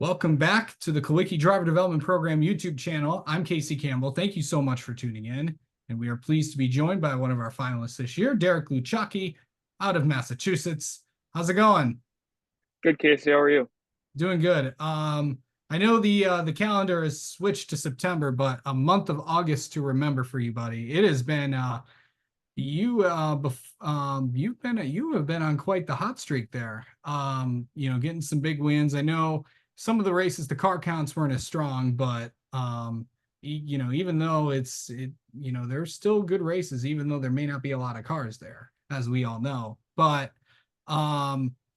Welcome back to the Gluchacki Driver Development Program YouTube channel. I'm Casey Campbell. Thank you so much for tuning in. And we are pleased to be joined by one of our finalists this year, Derek Gluchacki out of Massachusetts. How's it going? Good, Casey. How are you? Doing good. I know the calendar has switched to September, but a month of August to remember for you, buddy. It has been you you have been on quite the hot streak there. Getting some big wins. I know some of the races the car counts weren't as strong, but even though there's still good races, even though there may not be a lot of cars there, as we all know. But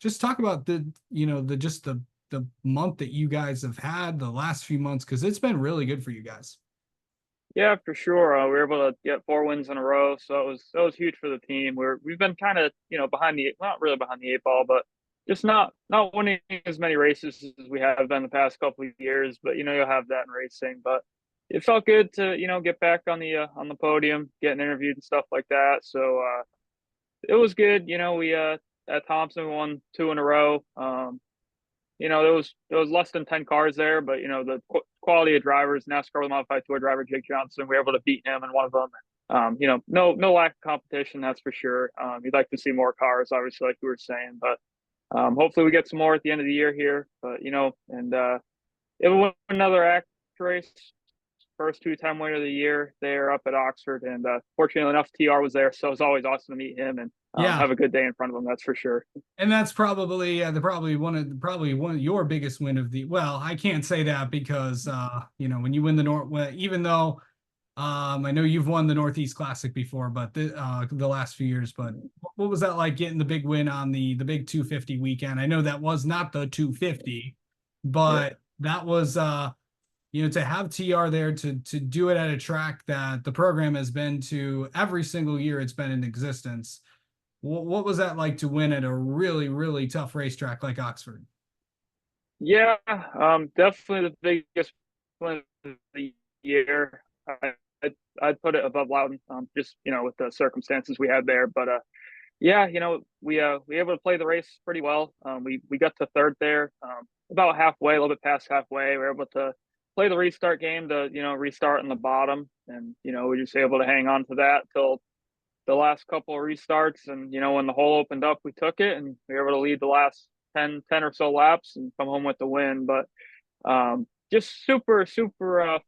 just talk about the month that you guys have had the last few months, because it's been really good for you guys. Yeah, for sure. We were able to get 4 wins in a row, so that was huge for the team. We've been kind of behind the not really behind the eight ball, but just not winning as many races as we have been the past couple of years. But you'll have that in racing. But it felt good to get back on the podium, getting interviewed and stuff like that. So it was good. We at Thompson won 2 in a row. There was less than 10 cars there, but the quality of drivers, NASCAR modified tour driver Jake Johnson, we were able to beat him in one of them. No lack of competition, that's for sure. You'd like to see more cars, obviously, like you were saying, but hopefully we get some more at the end of the year here. But it was another act race. First two-time winner of the year there up at Oxford, and fortunately enough, TR was there, so it was always awesome to meet him and Yeah. have a good day in front of him. That's for sure. And that's probably probably one of your biggest win of the, well, I can't say that because when you win the even though I know you've won the Northeast Classic before, but the last few years. But what was that like, getting the big win on the big 250 weekend? I know that was not the 250, but that was to have TR there to do it at a track that the program has been to every single year it's been in existence. What was that like to win at a really, really tough racetrack like Oxford? Yeah, definitely the biggest win of the year. I'd put it above Loudon, just with the circumstances we had there. But yeah, we were able to play the race pretty well. We got to third there, about halfway, a little bit past halfway. We were able to play the restart game to restart in the bottom, and we were just able to hang on to that till the last couple of restarts. And when the hole opened up, we took it, and we were able to lead the last 10 or so laps and come home with the win. But just super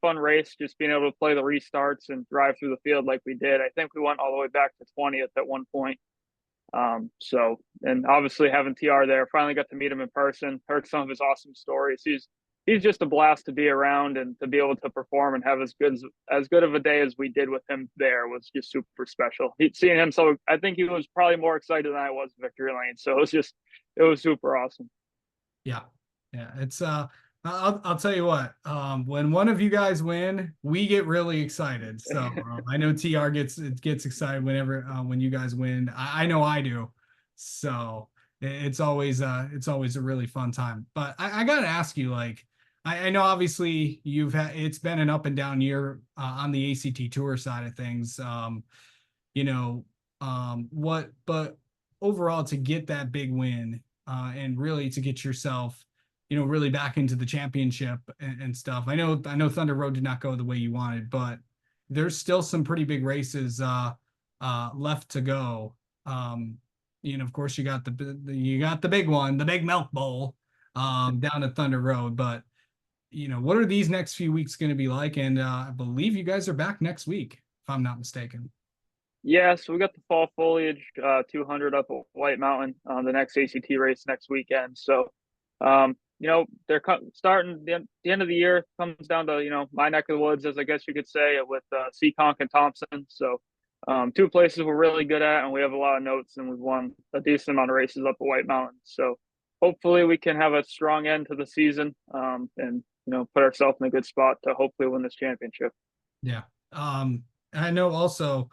fun race, just being able to play the restarts and drive through the field like we did. I think we went all the way back to 20th at one point. And obviously having TR there, finally got to meet him in person, heard some of his awesome stories. He's just a blast to be around, and to be able to perform and have as good of a day as we did with him there was just super special. Seeing him, so I think he was probably more excited than I was victory lane. So it was super awesome. Yeah, it's I'll tell you what, when one of you guys win, we get really excited. So I know TR gets excited whenever when you guys win. I know I do. So it's always a really fun time. But I gotta ask you, like, I know obviously it's been an up and down year on the ACT Tour side of things. But overall, to get that big win and really to get yourself really back into the championship and stuff. I know Thunder Road did not go the way you wanted, but there's still some pretty big races left to go. Of course, you got the big one, the Big Milk Bowl down at Thunder Road. But what are these next few weeks going to be like? And I believe you guys are back next week, if I'm not mistaken. Yeah, so we got the Fall Foliage 200 up at White Mountain, the next ACT race next weekend. So they're starting the end of the year comes down to my neck of the woods, as I guess you could say, with Seekonk and Thompson. So two places we're really good at, and we have a lot of notes, and we've won a decent amount of races up at White Mountain. So hopefully we can have a strong end to the season, and put ourselves in a good spot to hopefully win this championship. Yeah. I know also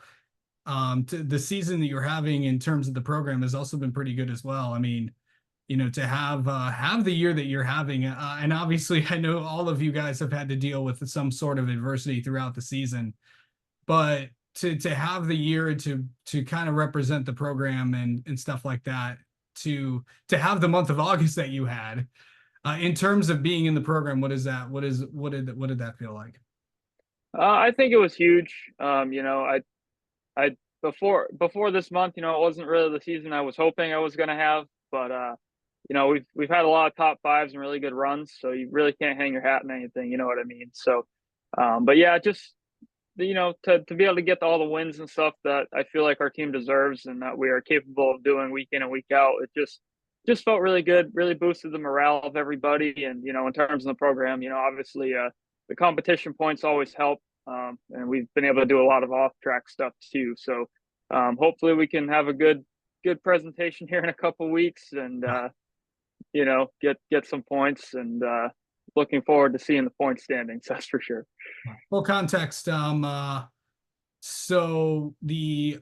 the season that you're having in terms of the program has also been pretty good as well. I mean, to have the year that you're having, and obviously I know all of you guys have had to deal with some sort of adversity throughout the season, but to have the year to kind of represent the program and stuff like that, to have the month of August that you had, In terms of being in the program, what is that? What did that feel like? I think it was huge. I before this month, it wasn't really the season I was hoping I was going to have, but we've had a lot of top fives and really good runs, so you really can't hang your hat on anything. You know what I mean? So, but yeah, just to be able to get all the wins and stuff that I feel like our team deserves and that we are capable of doing week in and week out. It just felt really good, really boosted the morale of everybody. And, in terms of the program, obviously the competition points always help. And we've been able to do a lot of off track stuff too. So hopefully we can have a good presentation here in a couple weeks and, get some points and looking forward to seeing the point standings. That's for sure. Full context. So the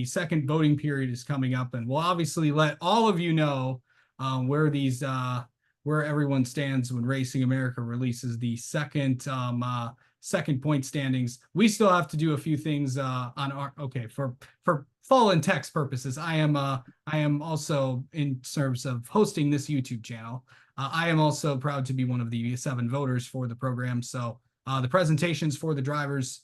second voting period is coming up, and we'll obviously let all of you know where everyone stands when Racing America releases the second point standings. We still have to do a few things on our for full and text purposes. I am also, in terms of hosting this YouTube channel, I am also proud to be one of the 7 voters for the program. So the presentations for the drivers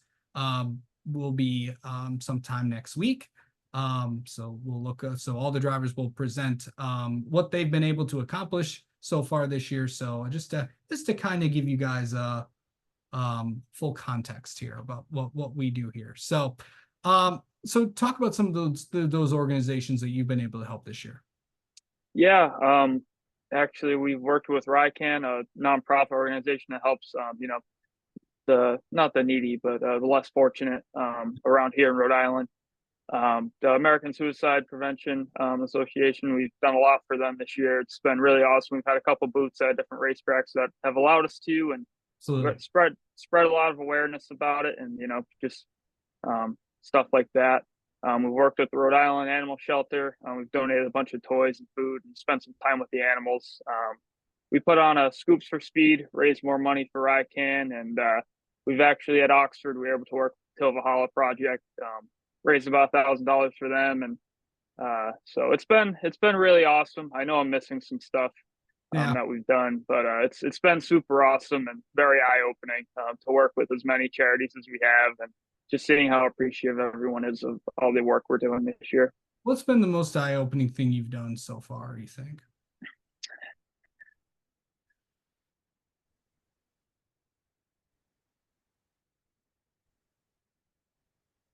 will be sometime next week. So we'll look. So all the drivers will present what they've been able to accomplish so far this year. So just to kind of give you guys full context here about what we do here. So so talk about some of those organizations that you've been able to help this year. Yeah, actually, we've worked with RICAN, a nonprofit organization that helps, not the needy, but the less fortunate around here in Rhode Island. The American Suicide Prevention Association, we've done a lot for them this year. It's been really awesome. We've had a couple booths at different racetracks that have allowed us to, and spread a lot of awareness about it, and just stuff like that. We've worked with the Rhode Island Animal Shelter. We've donated a bunch of toys and food and spent some time with the animals. We put on a Scoops for Speed, raise more money for ICANN, and we've actually at Oxford, we were able to work with Tilvahala Project, raise about $1,000 for them, and so it's been really awesome. I know I'm missing some stuff that we've done, but it's been super awesome and very eye opening to work with as many charities as we have, and just seeing how appreciative everyone is of all the work we're doing this year. What's been the most eye-opening thing you've done so far, you think?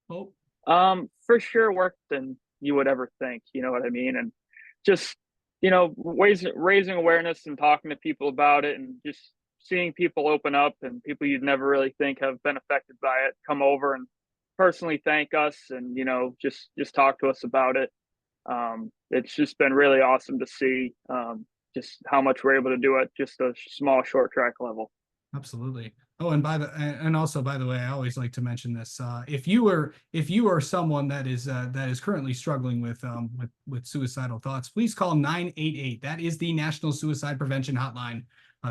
Oh, for sure work than you would ever think, you know what I mean? And just, raising awareness and talking to people about it, and just seeing people open up, and people you'd never really think have been affected by it come over and personally thank us, and just talk to us about it. It's just been really awesome to see just how much we're able to do at just a small short track level. absolutely. Oh, and also, by the way, I always like to mention this. If you are someone that is currently struggling with suicidal thoughts, please call 988. That is the National Suicide Prevention Hotline.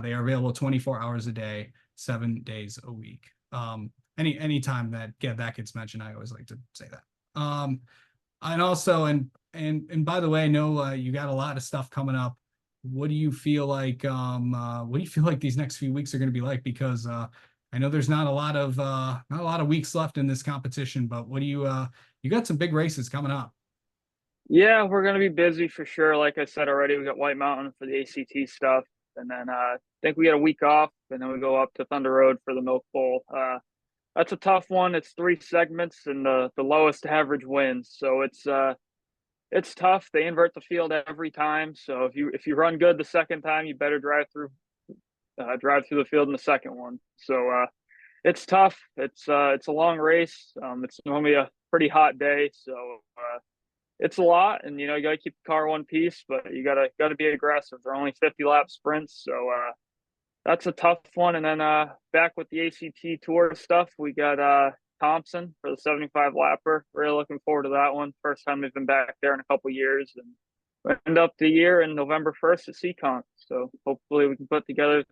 They are available 24 hours a day, 7 days a week. Any time that gets mentioned, I always like to say that. And also, and by the way, I know you got a lot of stuff coming up. What do you feel like these next few weeks are going to be like? Because I know there's not a lot of weeks left in this competition, but what do you got some big races coming up? Yeah, we're going to be busy for sure. Like I said already, we got White Mountain for the ACT stuff, and then I think we get a week off, and then we go up to Thunder Road for the Milk Bowl. That's a tough one. It's 3 segments, and the lowest average wins, so it's tough. They invert the field every time, so if you run good the second time, you better drive through the field in the second one. So it's tough. It's a long race. It's normally a pretty hot day, so it's a lot, and you got to keep the car one piece, but you got to be aggressive. They're only 50 lap sprints, so that's a tough one. And then back with the ACT Tour stuff, we got Thompson for the 75 lapper. Really looking forward to that one. First time we've been back there in a couple years, and we end up the year in November 1st at Seacon. So hopefully we can put together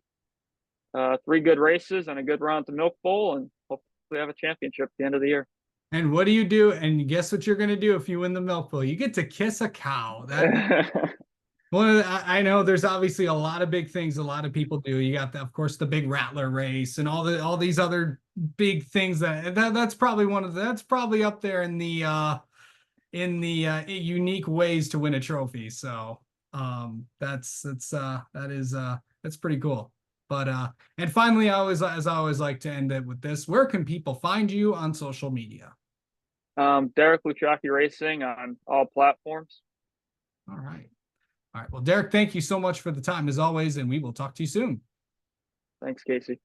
3 good races and a good run at the Milk Bowl, and hopefully have a championship at the end of the year. And what do you do? And guess what you're going to do if you win the Milk Bowl? You get to kiss a cow. Well, I know there's obviously a lot of big things a lot of people do. You got, of course, the big Rattler race and all these other big things that's probably that's probably up there in the unique ways to win a trophy. So that's pretty cool. But and finally, I always like to end it with this. Where can people find you on social media? Derek Gluchacki Racing on all platforms. All right. All right. Well, Derek, thank you so much for the time as always, and we will talk to you soon. Thanks, Casey.